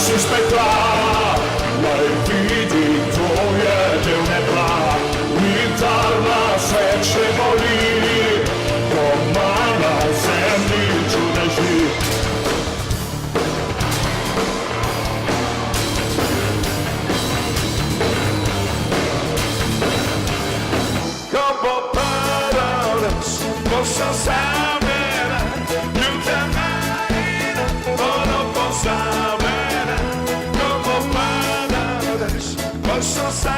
se spectra, lei vidi tvoje dnevne tla, vitalna sveće voli, doma na zemlji čudeži. Como paradise, posso saber, nunca mais, não posso saber, como paradise, posso saber.